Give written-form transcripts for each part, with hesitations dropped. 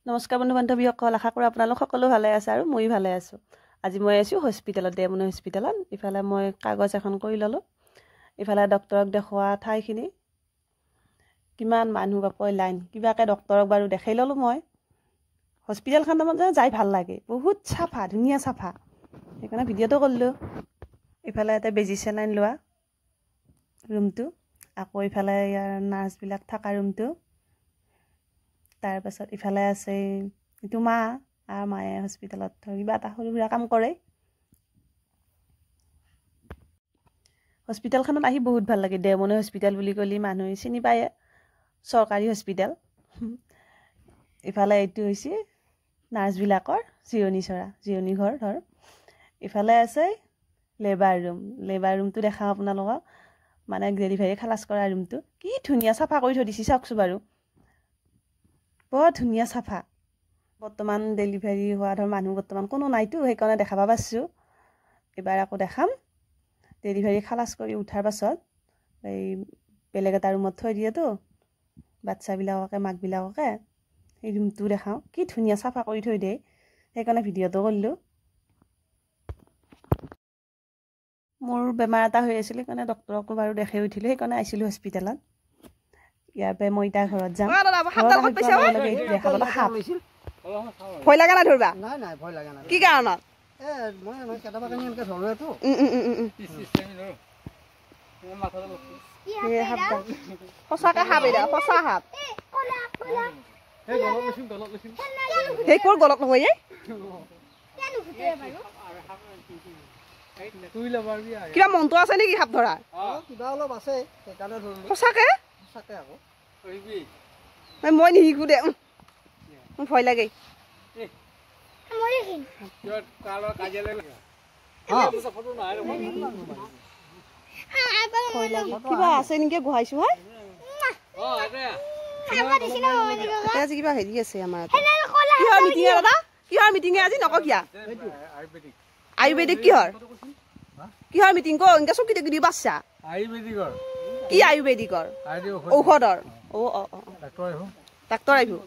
নমস্কাৰ বন্ধু বান্ধৱীসকল, আশা কৰোঁ আপোনালোক সকলো ভালে আছে আৰু মই ভালে আছোঁ। আজি মই আছোঁ হস্পিটেলত, দেমনি হস্পিটেলত। ইফালে মই কাগজ এখন কৰি ল'লোঁ। ইফালে ডক্তৰক দেখুওৱা ঠাইখিনি কিমান মানুহ বাপই লাইন, কিবাকৈ ডক্তৰক বাৰু দেখাই ল'লোঁ। মই হস্পিটেলখনত মানে যাই ভাল লাগে, বহুত চাফা, ধুনীয়া চাফা, সেইকাৰণে ভিডিঅ'টো কৰিলোঁ। ইফালে এটা বেজি চেলাইন লোৱা ৰুমটো, আকৌ ইফালে ইয়াৰ নাৰ্ছবিলাক থকা ৰুমটো। তাৰপাছত ইফালে আছে এইটো মা আৰু মায়ে হস্পিটেলত কিবা এটা সৰু সুৰা কাম কৰে। হস্পিটেলখনত আহি বহুত ভাল লাগে। দেমনি হস্পিটেল বুলি ক'লে মানুহে চিনি পায়, চৰকাৰী হস্পিটেল। ইফালে এইটো হৈছে নাৰ্ছবিলাকৰ জিৰণি ঘৰ ধৰ। ইফালে আছে লেবাৰ ৰুমটো দেখাওঁ আপোনালোকক, মানে ডেলিভাৰী খালাচ কৰা ৰুমটো। কি ধুনীয়া চাফা কৰি থৈ দিছে, চাওকচোন বাৰু, বৰ ধুনীয়া চাফা। বৰ্তমান ডেলিভাৰী হোৱা ধৰ মানুহ বৰ্তমান কোনো নাইতো, সেইকাৰণে দেখাব পাৰিছোঁ। এবাৰ আকৌ দেখাম। ডেলিভাৰী খালাচ কৰি উঠাৰ পাছত এই বেলেগ এটা ৰুমত থৈ দিয়েতো বাচ্ছাবিলাককে, মাকবিলাককে। সেই ৰুমটো দেখাওঁ, কি ধুনীয়া চাফা কৰি থৈ দিয়ে, সেইকাৰণে ভিডিঅ'টো কৰিলোঁ। মোৰ বেমাৰ এটা হৈ আছিল, সেইকাৰণে ডক্তৰকো বাৰু দেখাই উঠিলোঁ, সেইকাৰণে আহিছিলোঁ হস্পিটেলত। ইয়াৰ পৰা মই এতিয়া ঘৰত যাম। দেখাবলৈ সাপ ভয় লগা নাই ধৰিবা? নাই, ভয় লগা নাই। কি কাৰণত? সঁচাকে সাপ, এতিয়া সঁচা সাপ। সেই ক'ৰ গলত নহয়? কিবা মন্ত্ৰ আছে নেকি সাপ ধৰা? কিবা অলপ আছে, সঁচাকে মই নিশিকো দে, মোৰ ভয় লাগে। কিবা আছে নেকি গুহাইছো? হয় আজি কিবা হেৰি আছে আমাৰ। কিহৰ মিটিং দাদা? কিহৰ মিটিং আজি নকীয়া? আয়ুৰ্বেদিক কিহৰ মিটিং? ক এনেকে চকী টকি দি বাচ্ছা কি আয়ুৰ্বেদিকৰ ঔষধৰ? ডাক্তৰ আহিব।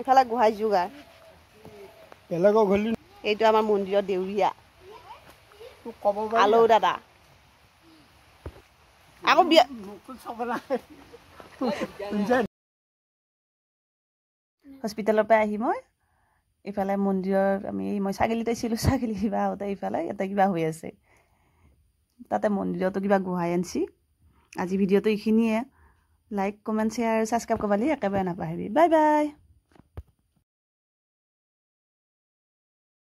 ইফালে গোহাই যোগাৰ, এইটো আমাৰ মন্দিৰৰ দেউৰীয়া আলৌ দাদা। আকৌ হস্পিটেলৰ পৰা আহি মই ইফালে মন্দিৰৰ মই ছাগলী তাইছিলোঁ, ছাগলী কিবা হওঁতে ইফালে ইয়াতে কিবা হৈ আছে, তাতে মন্দিৰতো কিবা গোহাই আনছি। আজি ভিডিঅ'টো এইখিনিয়ে। লাইক, কমেণ্ট, শ্বেয়াৰ, ছাবস্ক্ৰাইব কৰিব একেবাৰে নাপাহৰিবি। Bye bye.